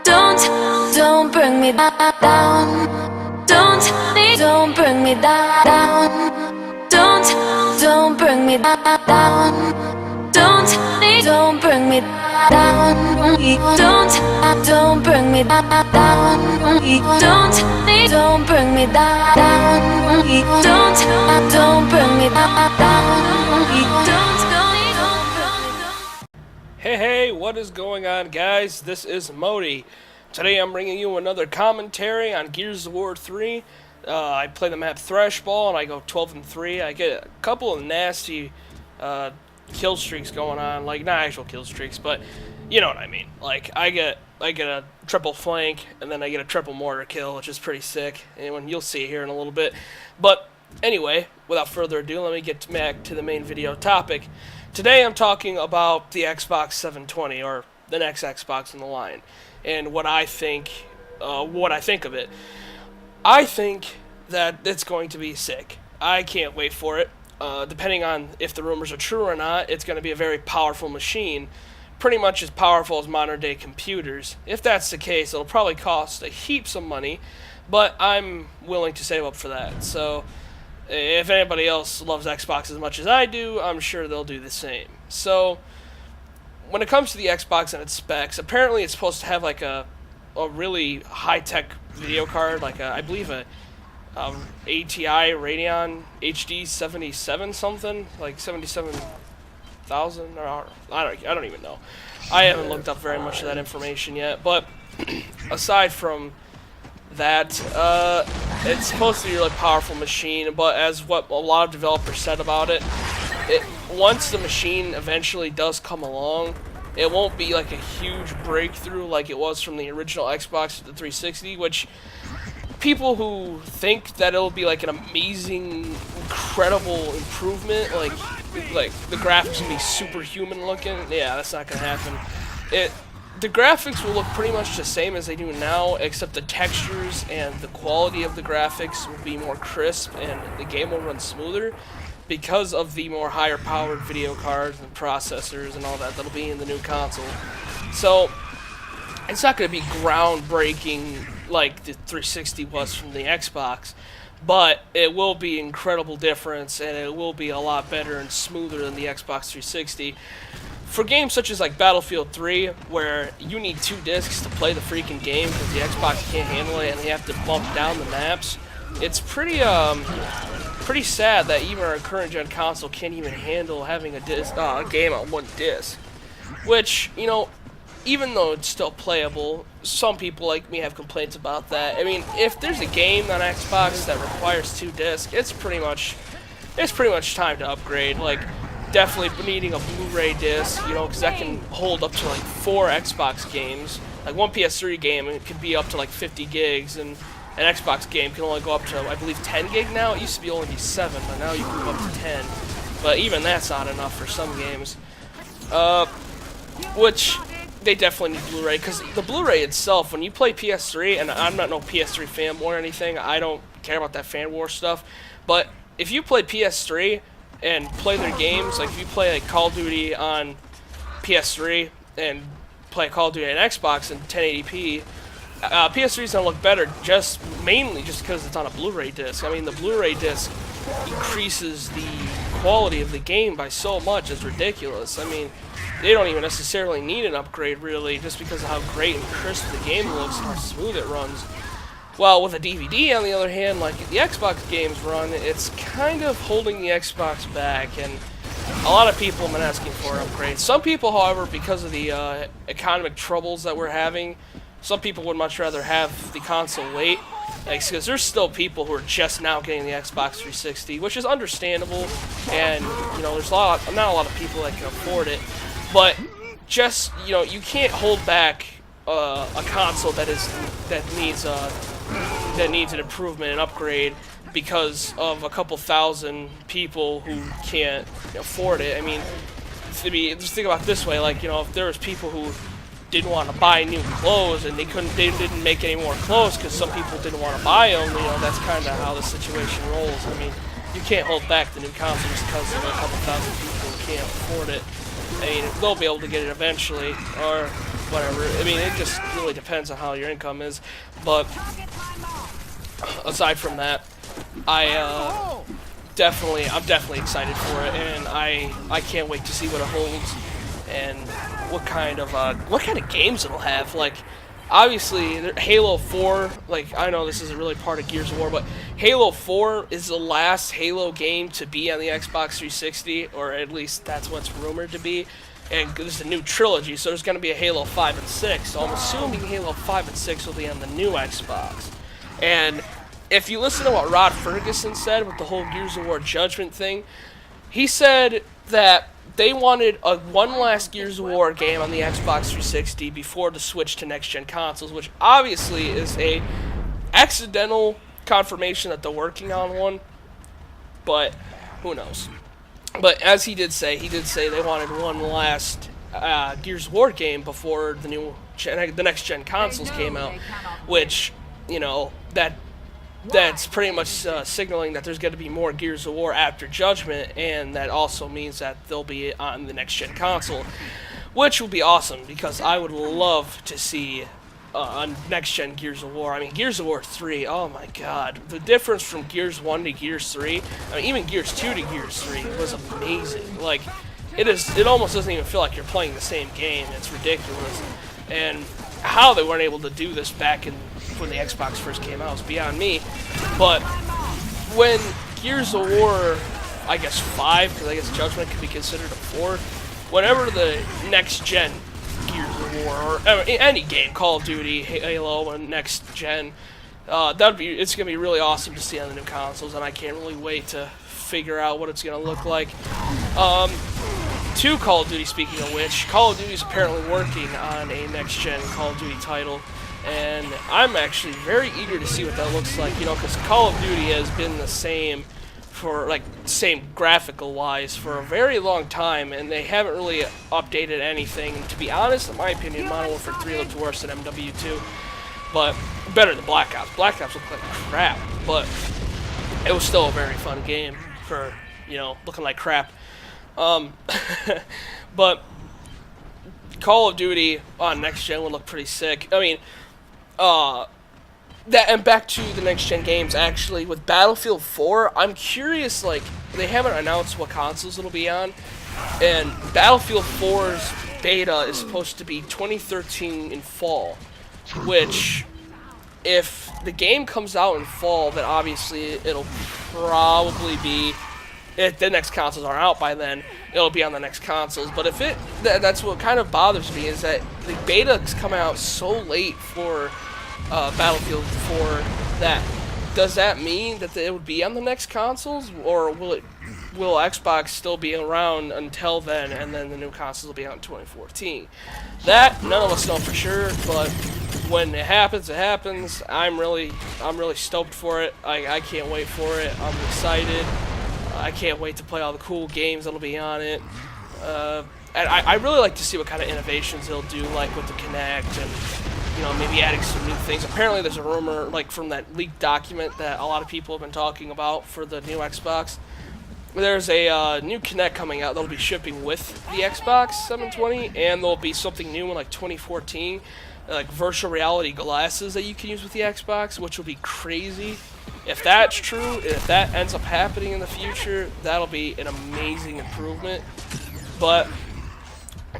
Don't bring me down. Don't bring me down. Don't bring me down. Don't bring me down. Don't bring me down. Don't bring me down. Don't bring me down. Hey, what is going on, guys? This is Modi. Today I'm bringing you another commentary on Gears of War 3. I play the map Thrashball and I go 12-3. I get a couple of nasty kill streaks going on, like not actual kill streaks, but you know what I mean. Like I get a triple flank and then I get a triple mortar kill, which is pretty sick. And you'll see here in a little bit. But anyway, without further ado, let me get back to the main video topic. Today I'm talking about the Xbox 720, or the next Xbox in the line, and what I think of it. I think that it's going to be sick. I can't wait for it. Depending on if the rumors are true or not, it's going to be a very powerful machine, pretty much as powerful as modern-day computers. If that's the case, it'll probably cost a heaps of money, but I'm willing to save up for that. So if anybody else loves Xbox as much as I do, I'm sure they'll do the same. So when it comes to the Xbox and its specs, apparently it's supposed to have like a really high-tech video card, like I believe a ATI Radeon HD 77 something, like 77,000, or I don't even know. I haven't looked up very much of that information yet, but aside from that, it's supposed to be a really powerful machine, but as what a lot of developers said about it, once the machine eventually does come along, it won't be like a huge breakthrough like it was from the original Xbox to the 360, which people who think that it'll be like an amazing, incredible improvement, like the graphics will be superhuman looking, yeah, that's not gonna happen. The graphics will look pretty much the same as they do now, except the textures and the quality of the graphics will be more crisp and the game will run smoother because of the more higher powered video cards and processors and all that that'll be in the new console. So it's not going to be groundbreaking like the 360 was from the Xbox, but it will be an incredible difference and it will be a lot better and smoother than the Xbox 360. For games such as like Battlefield 3, where you need 2 discs to play the freaking game because the Xbox can't handle it and they have to bump down the maps, it's pretty sad that even our current gen console can't even handle having a game on 1 disc. Which, you know, even though it's still playable, some people like me have complaints about that. I mean, if there's a game on Xbox that requires 2 discs, it's pretty much time to upgrade. Like, definitely needing a Blu-ray disc, you know, because that can hold up to like 4 Xbox games. Like one PS3 game, it could be up to like 50 gigs, and an Xbox game can only go up to, I believe, 10 gig now. It used to be only 7, but now you can go up to 10. But even that's not enough for some games. Which they definitely need Blu-ray, because the Blu-ray itself, when you play PS3, and I'm not no PS3 fanboy or anything, I don't care about that fan war stuff, but if you play PS3 and play their games, like if you play like Call of Duty on PS3 and play Call of Duty on Xbox in 1080p, PS3's gonna look better mainly just because it's on a Blu-ray disc. I mean, the Blu-ray disc increases the quality of the game by so much, it's ridiculous. I mean, they don't even necessarily need an upgrade really, just because of how great and crisp the game looks and how smooth it runs. Well, with a DVD, on the other hand, like the Xbox games run, it's kind of holding the Xbox back, and a lot of people have been asking for upgrades. Some people, however, because of the economic troubles that we're having, some people would much rather have the console wait, because there's still people who are just now getting the Xbox 360, which is understandable, and you know, there's not a lot of people that can afford it, but just, you know, you can't hold back a console that needs an improvement and upgrade because of a couple thousand people who can't afford it. I mean, just think about it this way, like, you know, if there was people who didn't want to buy new clothes and they didn't make any more clothes because some people didn't want to buy them, you know, that's kind of how the situation rolls. I mean, you can't hold back the new console just because of a couple thousand people who can't afford it. I mean, they'll be able to get it eventually, or whatever. I mean, it just really depends on how your income is. But aside from that, I'm definitely excited for it, and I can't wait to see what it holds and what kind of games it'll have. Like, obviously, Halo 4, like, I know this isn't really part of Gears of War, but Halo 4 is the last Halo game to be on the Xbox 360, or at least that's what's rumored to be. And this is a new trilogy, so there's going to be a Halo 5 and 6, so I'm assuming Halo 5 and 6 will be on the new Xbox. And if you listen to what Rod Ferguson said with the whole Gears of War Judgment thing, he said that they wanted one last Gears of War game on the Xbox 360 before the switch to next-gen consoles, which obviously is a accidental confirmation that they're working on one, but who knows. But as he did say they wanted one last Gears of War game before the next-gen consoles came out, which, you know, that's pretty much signaling that there's going to be more Gears of War after Judgment, and that also means that they'll be on the next-gen console, which will be awesome, because I would love to see a next-gen Gears of War. I mean, Gears of War 3, oh my god. The difference from Gears 1 to Gears 3, I mean, even Gears 2 to Gears 3 was amazing. Like, it almost doesn't even feel like you're playing the same game. It's ridiculous. And how they weren't able to do this back when the Xbox first came out is beyond me. But when Gears of War, I guess 5, because I guess Judgment could be considered a 4, whenever the next-gen Gears of War, or any game, Call of Duty, Halo, and next gen, it's gonna be really awesome to see on the new consoles, and I can't really wait to figure out what it's gonna look like. To Call of Duty, speaking of which, Call of Duty is apparently working on a next gen Call of Duty title, and I'm actually very eager to see what that looks like. You know, because Call of Duty has been the same graphical wise for a very long time, and they haven't really updated anything. And to be honest, in my opinion, Modern Warfare 3 looked worse than MW2, but better than Black Ops. Black Ops looked like crap, but it was still a very fun game for, you know, looking like crap. But Call of Duty on next gen would look pretty sick. I mean, and back to the next-gen games, actually, with Battlefield 4, I'm curious, like, they haven't announced what consoles it'll be on, and Battlefield 4's beta is supposed to be 2013 in fall, which, if the game comes out in fall, then obviously it'll probably be, if the next consoles are out by then, it'll be on the next consoles. But if that's what kind of bothers me, is that the beta's coming out so late for Battlefield 4, does that mean that it would be on the next consoles, or will Xbox still be around until then, and then the new consoles will be out in 2014? That none of us know for sure, but when it happens, it happens. I'm really stoked for it. I can't wait for it. I'm excited. I can't wait to play all the cool games that'll be on it. And I really like to see what kind of innovations they'll do, like with the Kinect, and, you know, maybe adding some new things. Apparently there's a rumor, like, from that leaked document that a lot of people have been talking about for the new Xbox. There's a new Kinect coming out that'll be shipping with the Xbox 720, and there'll be something new in, like, 2014, like virtual reality glasses that you can use with the Xbox, which will be crazy. If that's true, if that ends up happening in the future, that'll be an amazing improvement. But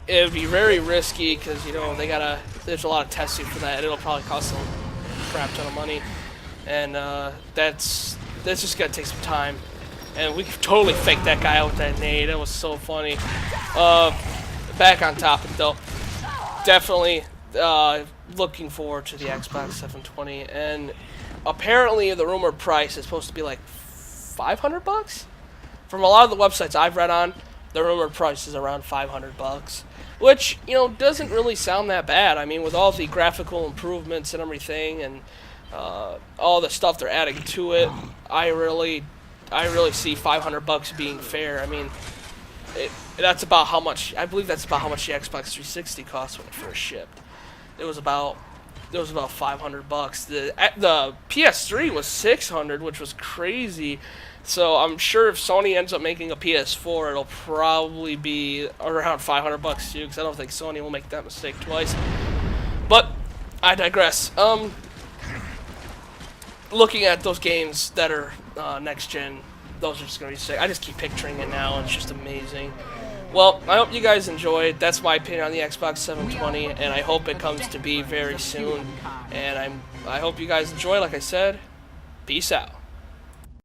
it would be very risky, because, you know, there's a lot of testing for that, and it'll probably cost them a crap ton of money, and that's just gonna take some time. And we could totally fake that guy out with that nade. That was so funny. Back on topic though, definitely looking forward to the Xbox 720, and apparently the rumored price is supposed to be like $500. From a lot of the websites I've read on, the rumored price is around $500, which, you know, doesn't really sound that bad. I mean, with all the graphical improvements and everything, and all the stuff they're adding to it, I really see $500 being fair. I mean, that's about how much, I believe that's about how much the Xbox 360 cost when it first shipped. It was about $500. The PS3 was $600, which was crazy. So I'm sure if Sony ends up making a PS4, it'll probably be around $500 too, because I don't think Sony will make that mistake twice. But I digress. Looking at those games that are next gen, those are just gonna be sick. I just keep picturing it now, and it's just amazing. Well, I hope you guys enjoyed. That's my opinion on the Xbox 720, and I hope it comes to be very soon. And I hope you guys enjoy. Like I said, peace out.